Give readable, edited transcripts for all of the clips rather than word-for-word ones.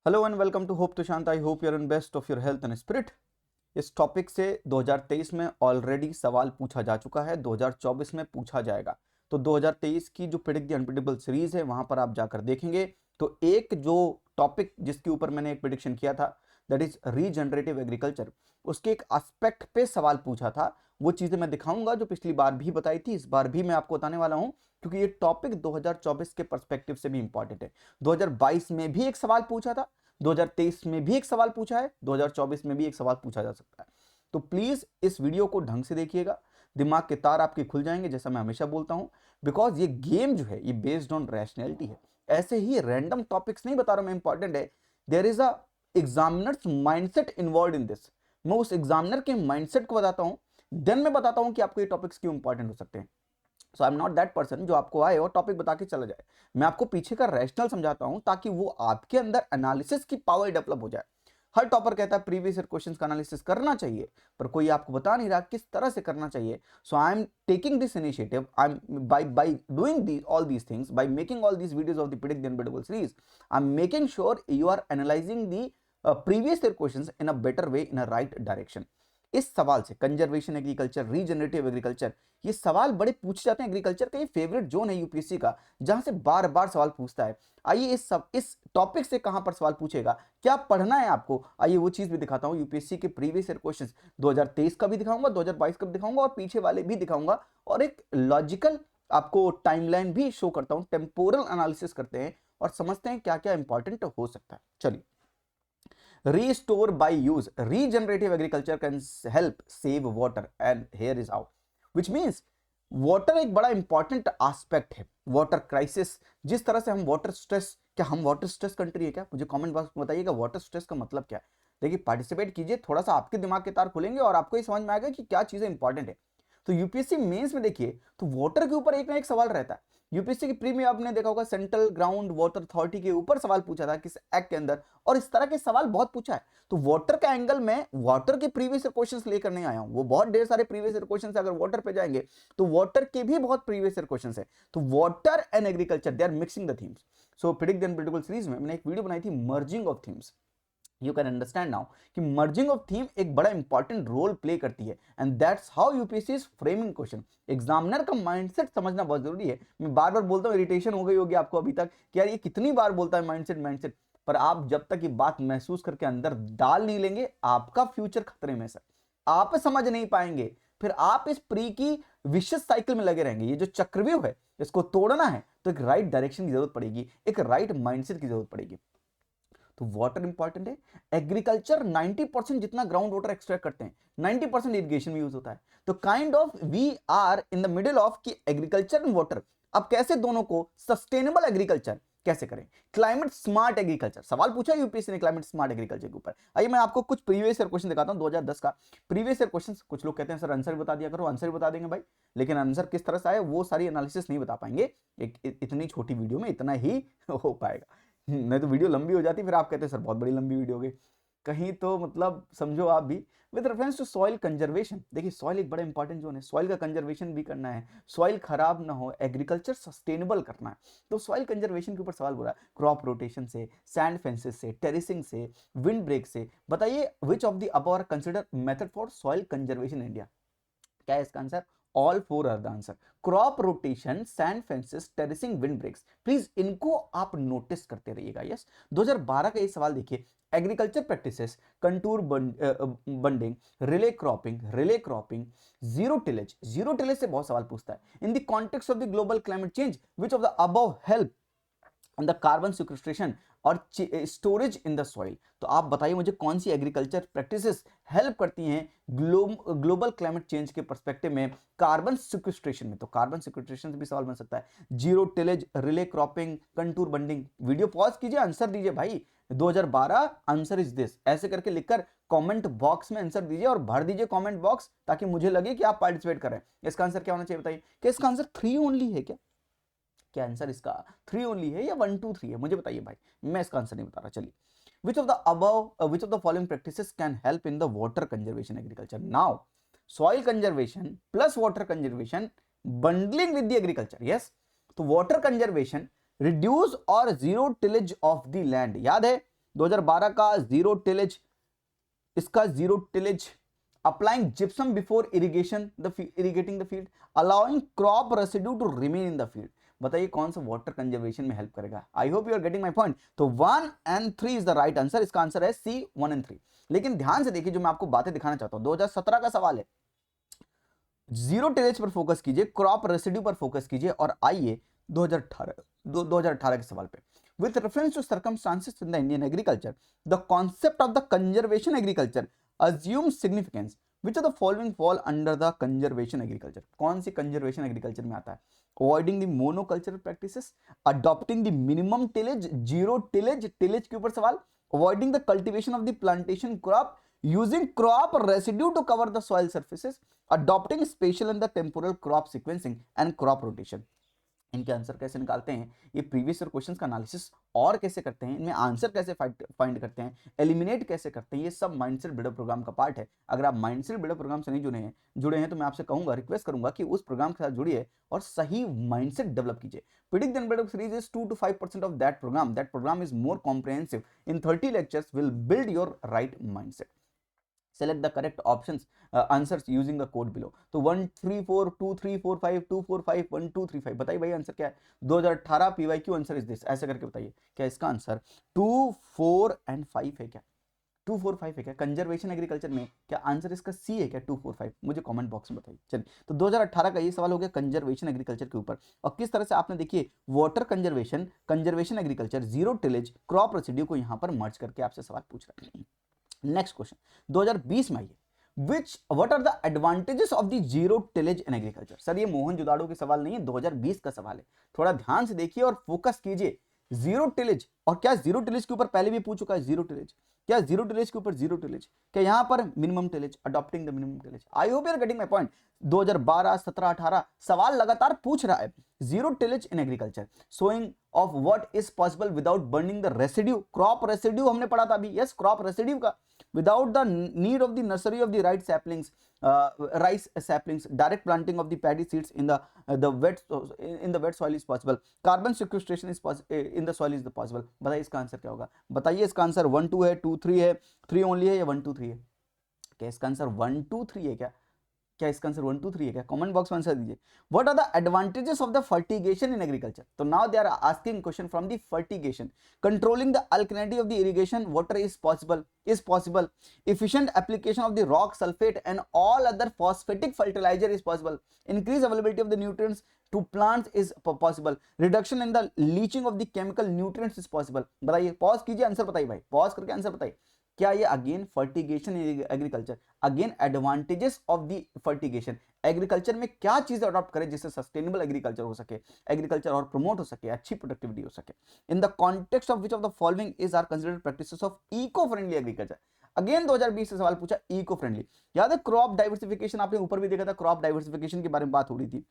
Hello and welcome to hope Tushant. I hope you're in best of your health and spirit. इस topic से 2023 में already सवाल पूछा जा चुका है, 2024 में पूछा जाएगा। तो 2023 की जो प्रेडिक्ट द अनप्रेडिक्टेबल सीरीज है वहां पर आप जाकर देखेंगे तो एक जो टॉपिक जिसके ऊपर मैंने एक प्रेडिक्शन किया था दैट इज रीजनरेटिव एग्रीकल्चर, उसके एक एस्पेक्ट पे सवाल पूछा था। वो चीजें मैं दिखाऊंगा जो पिछली बार भी बताई थी, इस बार भी मैं आपको बताने वाला हूं, क्योंकि ये टॉपिक 2024 के पर्सपेक्टिव से भी इंपॉर्टेंट है। 2022 में भी एक सवाल पूछा था, 2023 में भी एक सवाल पूछा है, 2024 में भी एक सवाल पूछा जा सकता है। तो प्लीज इस वीडियो को ढंग से देखिएगा, दिमाग के तार आपके खुल जाएंगे, जैसा मैं हमेशा बोलता हूं। बिकॉज ये गेम जो है ये बेस्ड ऑन रैशनैलिटी है, ऐसे ही रैंडम टॉपिक्स नहीं बता रहा मैं, इंपॉर्टेंट है। There is a examiner's mindset involve in this. मैं उस एग्जामिनर के माइंडसेट को बताता हूं, देन मैं बताता हूं कि आपको ये टॉपिक्स क्यों इंपॉर्टेंट हो सकते हैं। So I am not that person जो आपको आए और टॉपिक बता के चला जाए। मैं आपको पीछे का रैशनल समझाता हूं ताकि वो आपके अंदर एनालिसिस की पावर डेवलप हो जाए। हर टॉपर कहता है प्रीवियस ईयर क्वेश्चंस का एनालिसिस करना चाहिए, पर कोई आपको बता नहीं रहा किस तरह से करना चाहिए। So I am taking this initiative, I am by doing the all these things, by making all these videos of the predict the unpredictable series, I am making sure you are analysing the previous year questions in a better way, in a right direction. इस सवाल से conservation agriculture, regenerative agriculture, ये सवाल बड़े पूछे जाते हैं। Agriculture का ये फेवरेट जोन है यूपीएससी का, जहां से बार बार सवाल पूछता है। आइए इस टॉपिक से कहां पर सवाल पूछेगा, क्या पढ़ना है आपको, आइए वो चीज भी दिखाता हूं। यूपीएससी के प्रीवियस ईयर क्वेश्चंस 2023 का भी दिखाऊंगा, 2022 का भी दिखाऊंगा और पीछे वाले भी दिखाऊंगा, और एक लॉजिकल आपको टाइमलाइन भी शो करता हूं। टेम्पोरल एनालिसिस करते हैं और समझते हैं क्या क्या इंपॉर्टेंट हो सकता है। चलिए, restore by use, regenerative agriculture can help save water, and here is how, which means water एक बड़ा इंपॉर्टेंट एस्पेक्ट है। वाटर क्राइसिस, जिस तरह से हम वाटर स्ट्रेस, क्या हम वाटर स्ट्रेस कंट्री है क्या? मुझे कमेंट बॉक्स में बताइएगा वाटर स्ट्रेस का मतलब क्या है। देखिए, पार्टिसिपेट कीजिए, थोड़ा सा आपके दिमाग के तार खुलेंगे और आपको ये समझ में आएगा कि क्या चीजें इंपॉर्टेंट है। तो यूपीएससी मेंस में देखिए तो वाटर के ऊपर एक ना एक सवाल रहता है। यूपीएससी की प्री में आपने देखा होगा सेंट्रल ग्राउंड वाटर अथॉरिटी के ऊपर सवाल पूछा था किस एक्ट के अंदर, और इस तरह के सवाल बहुत पूछा है। तो वाटर का एंगल में वाटर के प्रीवियस ईयर क्वेश्चंस लेकर नहीं आया हूं, वो बहुत ढेर सारे प्रीवियस ईयर क्वेश्चंस है। अगर वाटर पे जाएंगे तो वाटर के भी बहुत प्रीवियस ईयर क्वेश्चंस है। तो water and agriculture they are mixing the themes. So predict the unpredictable series में मैंने एक वीडियो बनाई थी merging of themes. You can understand now कि मर्जिंग ऑफ थीम एक बड़ा इंपॉर्टेंट रोल प्ले करती है, and that's how UPSC is framing question. Examiner का माइंडसेट समझना बहुत जरूरी है। मैं बार बार बोलता हूँ, इरिटेशन हो गई होगी आपको अभी तक कि यार ये कितनी बार बोलता है माइंडसेट माइंडसेट, पर आप जब तक ये बात महसूस करके अंदर डाल नहीं लेंगे, आपका फ्यूचर खतरे में सर। आप समझ नहीं पाएंगे, फिर आप इस प्री की विशेष साइकिल में लगे रहेंगे। ये जो चक्रव्यूह है इसको तोड़ना है तो एक राइट डायरेक्शन की जरूरत पड़ेगी, एक राइट माइंडसेट की जरूरत पड़ेगी। तो वाटर इंपॉर्टेंट है। एग्रीकल्चर 90% जितना ग्राउंड वाटर एक्सट्रैक्ट करते हैं, 90% इरिगेशन में यूज होता है। तो kind of we are in the middle of कि एग्रीकल्चर एंड वाटर, अब कैसे दोनों को सस्टेनेबल एग्रीकल्चर कैसे करें, क्लाइमेट स्मार्ट एग्रीकल्चर। सवाल पूछा यूपीएससी ने क्लाइमेट स्मार्ट एग्रीकल्चर के ऊपर। आइए मैं आपको कुछ प्रीवियस ईयर क्वेश्चन दिखाता हूं, 2010 का प्रीवियस ईयर क्वेश्चन। कुछ लोग कहते हैं सर आंसर बता दिया करो, आंसर बता देंगे भाई, लेकिन आंसर किस तरह से आए वो सारी एनालिसिस नहीं बता पाएंगे। इतनी छोटी वीडियो में इतना ही हो पाएगा, नहीं तो वीडियो लंबी हो जाती, फिर आप कहते हैं सर बहुत बड़ी लंबी वीडियो हो गई। कहीं तो मतलब समझो आप भी। With reference to soil conservation, देखिए सॉइल एक बड़ा इंपॉर्टेंट जोन है, सॉइल का कंजर्वेशन भी करना है, सॉइल खराब ना हो, एग्रीकल्चर सस्टेनेबल करना है। तो सॉइल कंजर्वेशन के ऊपर सवाल बोला, क्रॉप रोटेशन से, सैंड फेंसेस से, टेरिसिंग से, विंड ब्रेक से, बताइए which of the above are consider method for soil conservation India. क्या है इसका answer? All four are the answer. Crop rotation, sand fences, terracing, wind breaks. Please इनको आप नोटिस करते रहिएगा। यस, 2012 का ये सवाल देखिए, agriculture practices, contour bunding, relay cropping, zero tillage से बहुत सवाल पूछता है। In the context of the global climate change which of the above help the carbon sequestration और स्टोरेज इन द सॉइल। तो आप बताइए मुझे कौन सी एग्रीकल्चर प्रैक्टिसेस हेल्प करती हैं ग्लोबल क्लाइमेट चेंज के पर्सपेक्टिव में कार्बन सिक्वेस्ट्रेशन में। तो कार्बन सिक्वेस्ट्रेशन से भी सवाल बन सकता है। Zero tillage, relay cropping, contour bunding. Video pause कीजिए, आंसर दीजिए भाई। 2012 आंसर इज दिस, ऐसे करके लिखकर कमेंट बॉक्स में आंसर दीजिए और भर दीजिए कमेंट बॉक्स, ताकि मुझे लगे कि आप पार्टिसिपेट कर रहे हैं। इसका आंसर क्या होना चाहिए बताइए? क्या इसका आंसर 3 ओनली है क्या? क्या आंसर इसका 3 ओनली है या 1 2 3 है? मुझे बताइए भाई, मैं इसका आंसर नहीं बता रहा। चलिए, which of the above which of the following practices can help in the water conservation agriculture? Now soil conservation plus water conservation bundling with the agriculture. Yes, तो water conservation, reduce or zero tillage of the land, याद है 2012 का zero tillage, इसका zero tillage, applying gypsum before irrigation irrigating the field, allowing crop residue to remain in the field. बताइए कौन सा water conservation में help करेगा? I hope you are getting my point. तो 1 and 3 is the right answer, इसका answer है C 1 and 3। लेकिन ध्यान से देखिए, जो मैं आपको बातें दिखाना चाहता हूं, 2017 का सवाल है, जीरो टिलेज पर फोकस कीजिए, क्रॉप रेसिड्यू पर फोकस कीजिए, और आइए 2018 के सवाल पे। With reference to circumstances in the Indian agriculture, the concept of the conservation agriculture assumes significance. Which of the following fall under the conservation agriculture? कौन सी conservation agriculture में आता है? Avoiding the monocultural practices, adopting the minimum tillage, zero tillage, tillage के ऊपर सवाल, avoiding the cultivation of the plantation crop, using crop residue to cover the soil surfaces, adopting spatial and the temporal crop sequencing and crop rotation. इनके answer कैसे निकालते हैं, ये previous year questions का analysis और कैसे करते हैं, इनमें आंसर कैसे फाइंड करते हैं, एलिमिनेट कैसे करते हैं, ये सब माइंडसेट बिल्डर प्रोग्राम का पार्ट है। अगर आप माइंडसेट बिल्डर प्रोग्राम से नहीं जुड़े हैं तो मैं आपसे कहूंगा, रिक्वेस्ट करूंगा कि उस प्रोग्राम के साथ जुड़िए और सही माइंडसेट डेवलप कीजिए। Predict the builder series is 2 to 5% of that programme. That programme is more comprehensive in 30 lectures will build your right mindset. Select the correct options, answers using the code below. तो 1 3 4 2 3 4 5 2 4 5 1 2 3 5 बताइए भाई answer क्या है? 2018 PYQ answer is this, ऐसे करके बताइए क्या इसका आंसर 2 4 एंड 5 है क्या? 2 4 5 है क्या? कंजर्वेशन एग्रीकल्चर में क्या आंसर इसका सी है क्या? 2 4 5 मुझे कमेंट बॉक्स में बताइए। चलिए, तो 2018 का ये सवाल हो गया कंजर्वेशन एग्रीकल्चर के ऊपर, और किस तरह से आपने देखिए water conservation, conservation agriculture, zero tillage, crop residue को यहां पर मर्ज करके आपसे सवाल पूछ रहे हैं। नेक्स्ट क्वेश्चन 2020 में आइए, what are the advantages of the zero tillage in agriculture? Sir ये मोहन जुदाड़ो के सवाल नहीं है, 2020 का सवाल है, थोड़ा ध्यान से देखिए और फोकस कीजिए। जीरो टिलेज, और क्या जीरो टिलेज के ऊपर पहले भी पूछ चुका है जीरो टिलेज, क्या जीरो टिलेज के ऊपर जीरो टिलेज, क्या यहां पर minimum tillage, adopting the minimum tillage. I hope you are getting my point. 2012 17 18 सवाल लगातार पूछ रहा है zero tillage in agriculture, showing of what is possible without burning the residue, crop residue हमने पढ़ा था अभी, यस क्रॉप रेसिड्यू का, without the need of the nursery of the rice saplings, direct planting of the paddy seeds in the wet soil is possible, carbon sequestration is in the soil is the possible। बताइए इसका answer क्या होगा? बताइए इसका answer 1 2 है, 2 3 है, 3 only है, या 1 2 3 है? क्या इसका आंसर 1 2 3 है क्या? क्या इसका आंसर 1 2 3 है क्या? कमेंट बॉक्स में आंसर दीजिए। What are the advantages of the fertigation in agriculture? तो now they are asking question from the fertigation. Controlling the alkalinity of the irrigation water is possible, efficient application of the rock sulfate and all other phosphatic fertilizer is possible, increase availability of the nutrients to plants is possible, reduction in the leaching of the chemical nutrients is possible। बताइए, pause कीजिए, answer बताइए भाई, pause करके answer बताइए। क्या ये again fertigation agriculture, again advantages of the fertigation, agriculture में क्या चीजें अडॉप्ट करें जिससे सस्टेनेबल एग्रीकल्चर हो सके, एग्रीकल्चर और प्रमोट हो सके, अच्छी प्रोडक्टिविटी हो सके। In the context of which of the following is are considered practices of eco friendly agriculture. Again 2020 से सवाल पूछा इको फ्रेंडली। याद है क्रॉप डाइवर्सिफिकेशन, आपने ऊपर भी देखा था, क्रॉप डाइवर्सिफिकेशन के बारे में बात हो रही थी,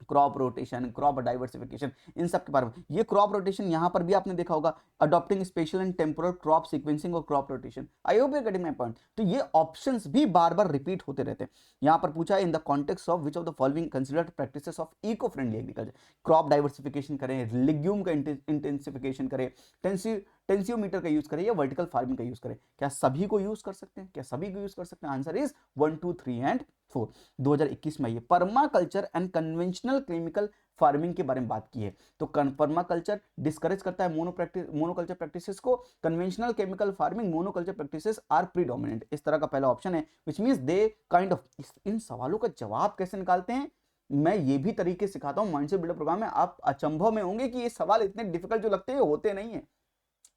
क्रॉप रोटेशन, क्रॉप डाइवर्सिफिकेशन, इन सब के बारे में। ये क्रॉप रोटेशन यहां पर भी आपने देखा होगा, adopting spatial and temporal crop sequencing और crop rotation. I hope you are getting my point. तो ये ऑप्शंस भी बार बार रिपीट होते रहते हैं। यहां पर पूछा है in the context of which of the following considered practices of eco friendly agriculture. Crop diversification करें, लिग्यूम का इंटेंसिफिकेशन करें, टेंसियोमीटर का यूज करें, या वर्टिकल फार्मिंग का यूज करें। क्या सभी को यूज कर सकते हैं? क्या सभी को यूज कर सकते हैं? Answer is 1 2 3 and 4। 2021 में ये permaculture and conventional chemical farming के बारे में बात की है। तो पर्माकल्चर डिस्करेज करता है मोनोकल्चर प्रैक्टिसेस को, conventional chemical farming, monoculture practices are predominant. इस तरह का पहला ऑप्शन है, which means they kind of. इन सवालों का जवाब कैसे निकालते हैं मैं ये भी तरीके सिखाता हूं माइंडसेट बिल्डर प्रोग्राम में। आप अचंभव में होंगे कि ये सवाल इतने डिफिकल्ट जो लगते हैं होते नहीं है।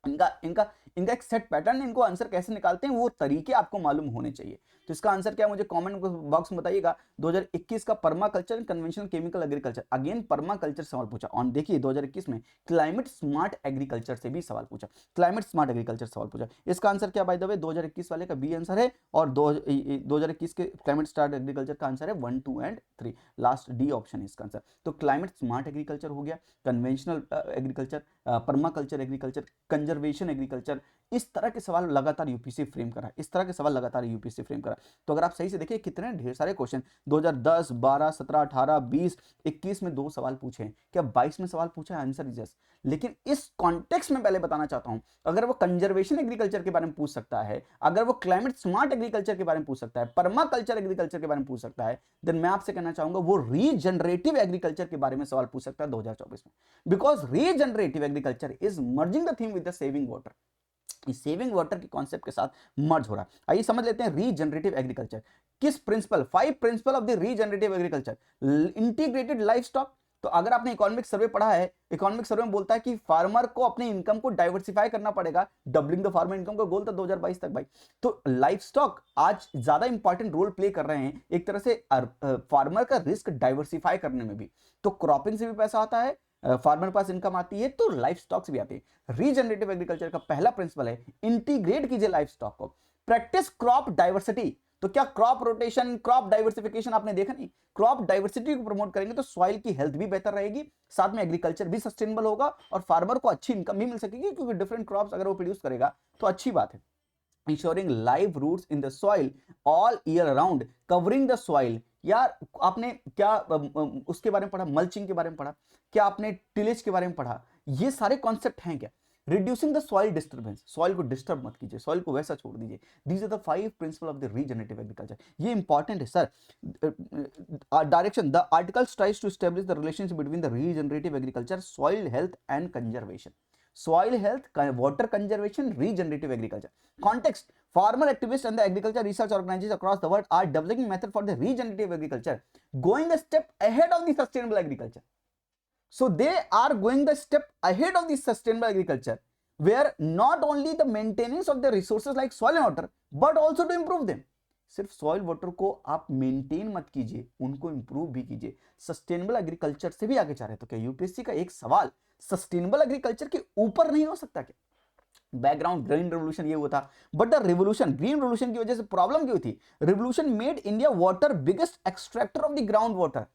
इनका एक सेट पैटर्न, इनको आंसर कैसे निकालते हैं वो तरीके आपको मालूम होने चाहिए। तो इसका आंसर क्या, मुझे कमेंट बॉक्स में बताइएगा। 2021 का permaculture and conventional chemical agriculture, again permaculture सवाल पूछा। और देखिए 2021 में क्लाइमेट स्मार्ट एग्रीकल्चर से भी सवाल पूछा, क्लाइमेट स्मार्ट एग्रीकल्चर सवाल पूछा। इसका आंसर क्या बाय द वे, 2021 वाले का बी आंसर है, और 2021 के क्लाइमेट स्मार्ट एग्रीकल्चर का आंसर है 1 2 एंड 3, लास्ट डी ऑप्शन है इसका आंसर। तो क्लाइमेट स्मार्ट एग्रीकल्चर हो गया, conventional agriculture, permaculture agriculture, conservation agriculture, इस तरह के सवाल लगातार यूपीएससी फ्रेम करा, इस तरह के सवाल लगातार यूपीएससी फ्रेम करा। तो अगर आप सही से देखिए कितने ढेर सारे क्वेश्चन 2010, 12, 17, 18, 20, 21 में 2 सवाल पूछे हैं, क्या 22 में सवाल पूछा है? Answer is yes. लेकिन इस कॉन्टेक्स्ट में पहले बताना चाहता हूं, अगर वो कंजर्वेशन एग्रीकल्चर के बारे में पूछ सकता है, अगर वो क्लाइमेट स्मार्ट एग्रीकल्चर के बारे में पूछ सकता है, पर्माकल्चर एग्रीकल्चर के बारे में पूछ सकता है, देन मैं आपसे कहना चाहूंगा वो रीजनरेटिव एग्रीकल्चर के बारे में सवाल पूछ सकता है 2024 में, because regenerative agriculture is merging the theme with the saving water. इस सेविंग वाटर के कॉन्सेप्ट के साथ मर्ज हो रहा है। आइए समझ लेते हैं रीजनरेटिव एग्रीकल्चर किस principle, 5 principle of the regenerative agriculture. Integrated livestock, तो अगर आपने इकोनॉमिक सर्वे पढ़ा है, इकोनॉमिक सर्वे में बोलता है कि फार्मर को अपने इनकम को डाइवर्सिफाई करना पड़ेगा, डबलिंग द फार्मर इनकम का गोल था 2022 तक भाई। तो लाइफ स्टॉक आज ज्यादा इंपॉर्टेंट रोल प्ले कर रहे हैं एक तरह से फार्मर का रिस्क डाइवर्सिफाई करने में भी। तो क्रॉपिंग से भी पैसा आता है, फार्मर पास इनकम आती है, तो लाइफ स्टॉक से भी आती है। रीजनरेटिव एग्रीकल्चर का पहला प्रिंसिपल है इंटीग्रेट कीजिए लाइफ स्टॉक को। प्रैक्टिस क्रॉप डाइवर्सिटी, तो क्या क्रॉप रोटेशन, क्रॉप डाइवर्सिफिकेशन आपने देखा नहीं? क्रॉप डाइवर्सिटी को प्रमोट करेंगे तो सॉइल की हेल्थ भी बेहतर रहेगी, साथ में एग्रीकल्चर भी सस्टेनेबल होगा और फार्मर को अच्छी इनकम भी मिल सकेगी, क्योंकि डिफरेंट क्रॉप्स अगर वो प्रोड्यूस करेगा तो अच्छी बात है। Ensuring live roots in the soil all year around, covering the soil. यार आपने क्या उसके बारे में पढ़ा, मल्चिंग के बारे में पढ़ा, क्या आपने टिलेज के बारे में पढ़ा? ये सारे कॉन्सेप्ट हैं क्या? Reducing the soil disturbance, soil को डिस्टर्ब मत कीजिए, सॉइल को वैसा छोड़ दीजिए। These are the 5 principle of the regenerative agriculture. ये इंपॉर्टेंट है sir. Direction, the articles tries to establish the relationship between the regenerative agriculture, soil health and conservation. soil health, water conservation, regenerative agriculture. Context: farmer activists and the agriculture research organizations across the world are developing method for the regenerative agriculture, going a step ahead of the sustainable agriculture. So they are going the step ahead of the sustainable agriculture, where not only the maintenance of the resources like soil and water, but also to improve them. सिर्फ soil water को आप maintain मत कीजिए, उनको improve भी कीजिए। Sustainable agriculture से भी आगे जा रहे हैं। तो क्या यूपीएससी का एक सवाल सस्टेनेबल एग्रीकल्चर के ऊपर नहीं हो सकता क्या? बैकग्राउंड ग्रीन रेवोल्यूशन ये हुआ था, but the revolution, green revolution की वजह से प्रॉब्लम क्या हुई थी? Revolution made India water biggest extractor of the ground water.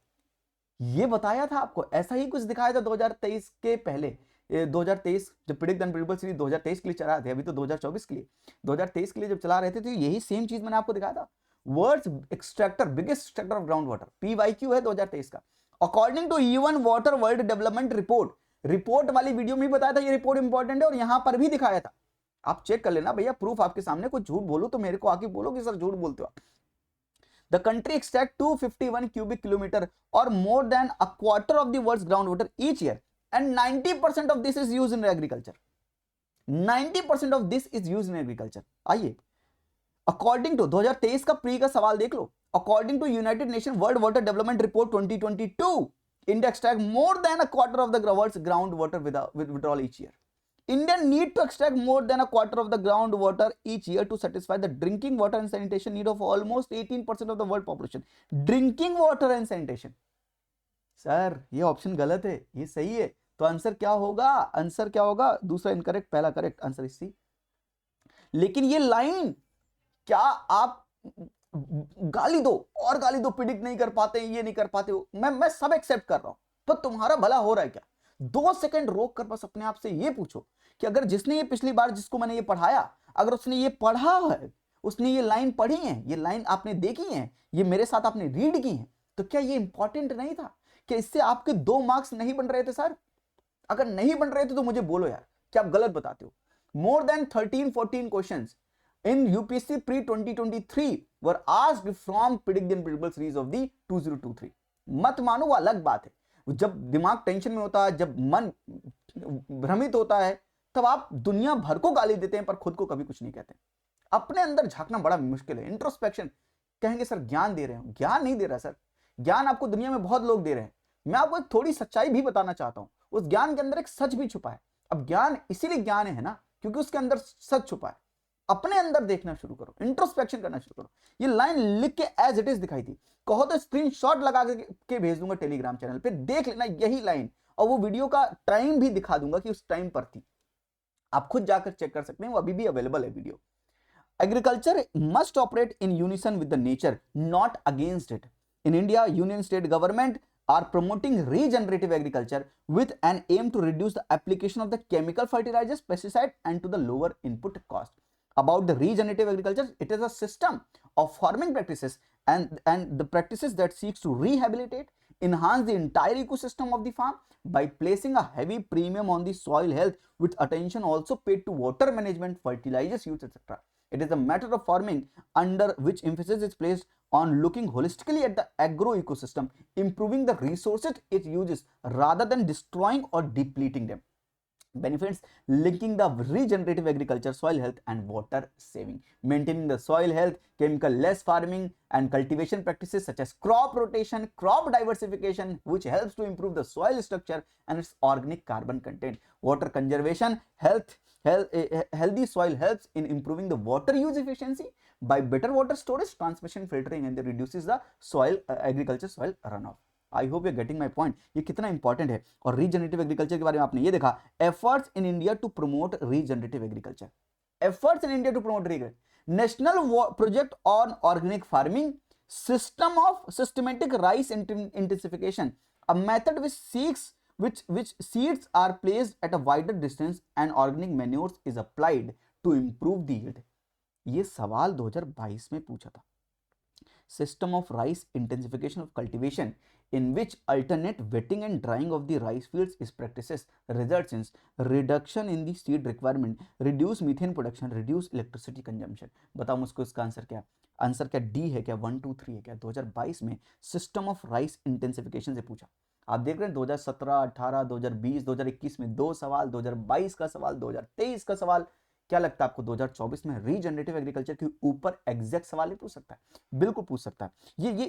ये बताया था आपको, ऐसा ही कुछ दिखाया था 2023 के पहले। 2023 जब प्रेडिक्ट द अनप्रेडिक्टेबल सीरीज 2023 के लिए चला रहे थे, अभी तो 2024 के लिए, 2023 के लिए जब चला रहे थे तो यही सेम चीज मैंने आपको दिखाया था। World's extractor, biggest extractor of ground water, PYQ है 2023 का। According to even water world development report, report वाली वीडियो में बताया था, ये रिपोर्ट इंपॉर्टेंट है और यहां पर भी दिखाया था। आप चेक कर लेना भैया, प्रूफ आपके सामने। कुछ झूठ बोलो तो मेरे को आके बोलो कि सर झूठ बोलते हो। The country extracts 251 cubic kilometer or more than a quarter of the world's groundwater each year, and 90% of this is used in agriculture. 90% of this is used in agriculture. आइए, अकॉर्डिंग टू 2023 का pre का सवाल देख लो। According to United Nation World Water Development Report 2022, India extract more than a quarter of the world's groundwater withdrawal each year. India need to extract more than a quarter of the groundwater each year to satisfy the drinking water and sanitation need of almost 18% of the world population. Drinking water and sanitation. Sir ये option गलत है, ये सही है। तो answer क्या होगा? Answer क्या होगा? दूसरा इनकरेक्ट, पहला करेक्ट। आंसर इज सी। लेकिन ये लाइन, क्या आप गाली दो और गाली दो, प्रिडिक्ट नहीं कर पाते, ये नहीं कर पाते हो, मैं सब एक्सेप्ट कर रहा हूं, पर तुम्हारा भला हो रहा है क्या? 2 सेकंड रोक कर बस अपने आप से ये पूछो कि अगर जिसने ये पिछली बार जिसको मैंने ये पढ़ाया, अगर उसने ये पढ़ा है, उसने ये लाइन पढ़ी है, ये लाइन आपने देखी है, ये मेरे साथ आपने रीड की है, तो क्या ये इंपॉर्टेंट नहीं था? कि इससे आपके 2 मार्क्स नहीं बन रहे थे सर? अगर नहीं बन रहे थे तो मुझे बोलो यार कि आप गलत बताते हो। More than 13-14 questions in UPSC pre 2023 were asked from predict the unpredictable series of the 2023. मत मानो, वो अलग बात है। जब दिमाग टेंशन में होता है, जब मन भ्रमित होता है, तब आप दुनिया भर को गाली देते हैं पर खुद को कभी कुछ नहीं कहते। अपने अंदर झांकना बड़ा मुश्किल है। इंट्रोस्पेक्शन, कहेंगे सर ज्ञान दे रहे हो, ज्ञान नहीं दे रहा सर। ज्ञान आपको दुनिया में बहुत लोग दे रहे हैं। मैं आपको एक थोड़ी सच्चाई भी बताना चाहता हूं। उस ज्ञान के अंदर एक सच भी छुपा है। अब ज्ञान इसीलिए ज्ञान है ना, क्योंकि उसके अंदर सच छुपा है। अपने अंदर देखना शुरू करो, इंट्रोस्पेक्शन करना शुरू करो। ये लाइन लिख के एज इट इज दिखाई थी, कहो तो स्क्रीनशॉट लगा के भेज दूंगा टेलीग्राम चैनल पे, देख लेना यही लाइन, और वो वीडियो का टाइम भी दिखा दूंगा कि उस टाइम पर थी। आप खुद जाकर चेक कर सकते हैं, वो अभी भी अवेलेबल है video. Agriculture must operate in unison with the nature, not against it. In India, union state government are promoting regenerative agriculture with an aim to reduce the application of the chemical fertilizers, pesticide, and to the lower input cost. About the regenerative agriculture, it is a system of farming practices and the practices that seeks to rehabilitate, enhance the entire ecosystem of the farm by placing a heavy premium on the soil health, with attention also paid to water management, fertilizers use, etc. It is a matter of farming under which emphasis is placed on looking holistically at the agro ecosystem, improving the resources it uses rather than destroying or depleting them. Benefits linking the regenerative agriculture, soil health and water saving, maintaining the soil health, chemical less farming and cultivation practices such as crop rotation, crop diversification, which helps to improve the soil structure and its organic carbon content. Water conservation, healthy soil helps in improving the water use efficiency by better water storage, transmission, filtering, and reduces the soil agriculture soil runoff. I hope you getting my point, ये कितना important है। और regenerative agriculture के बारे में आपने ये देखा, efforts in India to promote regenerative agriculture, efforts in India to promote national project on organic farming, system of systematic rice intensification, a method which seeds are placed at a wider distance and organic manures is applied to improve the yield। ये सवाल 2022 में पूछा था। System of rice intensification of cultivation in which alternate wetting and drying of the rice fields is practices results in reduction in the seed requirement, reduce methane production, reduce electricity consumption। बताओ मुझको इसका answer क्या, answer क्या D है क्या, 1 2 3 है क्या? 2022 में सिस्टम ऑफ राइस इंटेंसिफिकेशन से पूछा। आप देख रहे हैं 2017, 18, 2020, 2021 में 2 सवाल, 2022 का सवाल, 2023 का सवाल। क्या लगता है आपको 2024 में रीजनरेटिव एग्रीकल्चर के ऊपर एग्जैक्ट सवाल ही पूछ सकता है? बिल्कुल पूछ सकता है।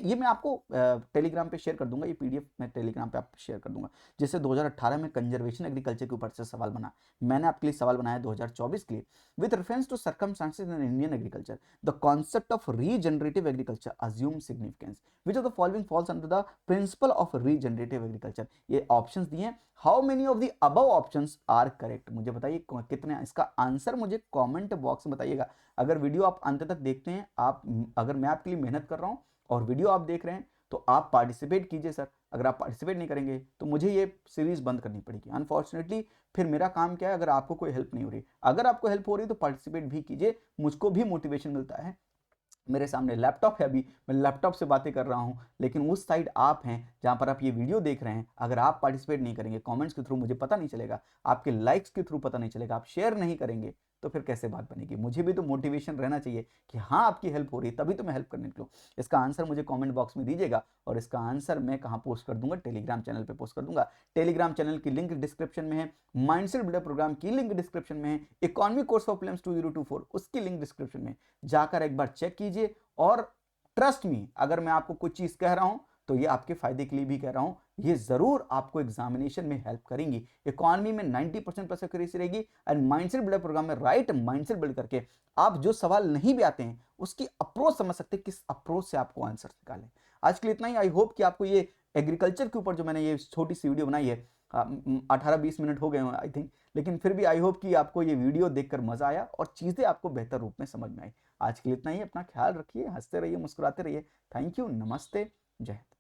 ये मैं आपको टेलीग्राम पे शेयर कर दूंगा, ये पीडीएफ मैं टेलीग्राम पे आप शेयर कर दूंगा। जैसे 2018 में कंजर्वेशन एग्रीकल्चर के ऊपर से सवाल बना, मैंने आपके लिए सवाल बनाया 2024 के लिए। With reference to circumstances in Indian agriculture, the concept of regenerative agriculture assume significance, which of the following falls under the principle of regenerative agriculture. ये ऑप्शंस दिए हैं, how many of the above options are correct. मुझे बताइए कितने, इसका answer मुझे comment box में बताइएगा। अगर वीडियो आप अंत तक देखते हैं, आप अगर मैं आपके लिए मेहनत कर रहा हूं और वीडियो आप देख रहे हैं तो आप पार्टिसिपेट कीजिए सर। अगर आप पार्टिसिपेट नहीं करेंगे तो मुझे ये सीरीज बंद करनी पड़ेगी अनफॉर्चुनेटली। फिर मेरा काम क्या है, अगर आपको कोई हेल्प नहीं हो रही, अगर आपको हेल्प हो रही तो पार्टिसिपेट भी कीजिए, मुझको भी मोटिवेशन मिलता है। मेरे सामने लैपटॉप है, अभी मैं लैपटॉप से बातें कर रहा हूं, लेकिन उस साइड आप हैं जहां पर आप ये वीडियो देख रहे हैं। अगर आप पार्टिसिपेट नहीं करेंगे, कमेंट्स के थ्रू मुझे पता नहीं चलेगा, आपके लाइक्स के थ्रू पता नहीं चलेगा, आप शेयर नहीं करेंगे तो फिर कैसे बात बनेगी? मुझे भी तो मोटिवेशन रहना चाहिए कि हाँ आपकी हेल्प हो रही है, तभी तो मैं हेल्प करने निकलूँ। इसका आंसर मुझे कमेंट बॉक्स में दीजिएगा और इसका आंसर मैं कहाँ पोस्ट कर दूंगा, टेलीग्राम चैनल पे पोस्ट कर दूंगा। टेलीग्राम चैनल की लिंक डिस्क्रिप्शन में है, माइंडसेट बिल्डर प्रोग्राम की लिंक डिस्क्रिप्शन में है, इकोनॉमी कोर्स फॉर प्रीलिम्स 2024 उसकी लिंक डिस्क्रिप्शन में जाकर एक बार चेक कीजिए। और ट्रस्ट मी, अगर मैं आपको कुछ चीज कह रहा हूं तो ये आपके फायदे के लिए भी कह रहा हूं, ये जरूर आपको एग्जामिनेशन में हेल्प करेंगी। इकोनॉमी में 90% प्लस एक्यूरेसी रहेगी एंड माइंडसेट बिल्डर प्रोग्राम में राइट माइंडसेट बिल्ड करके आप जो सवाल नहीं भी आते हैं उसकी अप्रोच समझ सकते हैं, किस अप्रोच से आपको आंसर निकालें। आज के लिए इतना ही। आई होप कि आपको ये एग्रीकल्चर के ऊपर जो मैंने ये छोटी सी वीडियो बनाई है, 18-20 मिनट हो गए हैं आई थिंक, लेकिन फिर भी आई होप कि आपको ये वीडियो देखकर मजा आया और चीजें आपको बेहतर रूप में समझ में आई। आज के लिए इतना ही। अपना ख्याल रखिए, हंसते रहिए, मुस्कुराते रहिए। थैंक यू, नमस्ते, जय हिंद।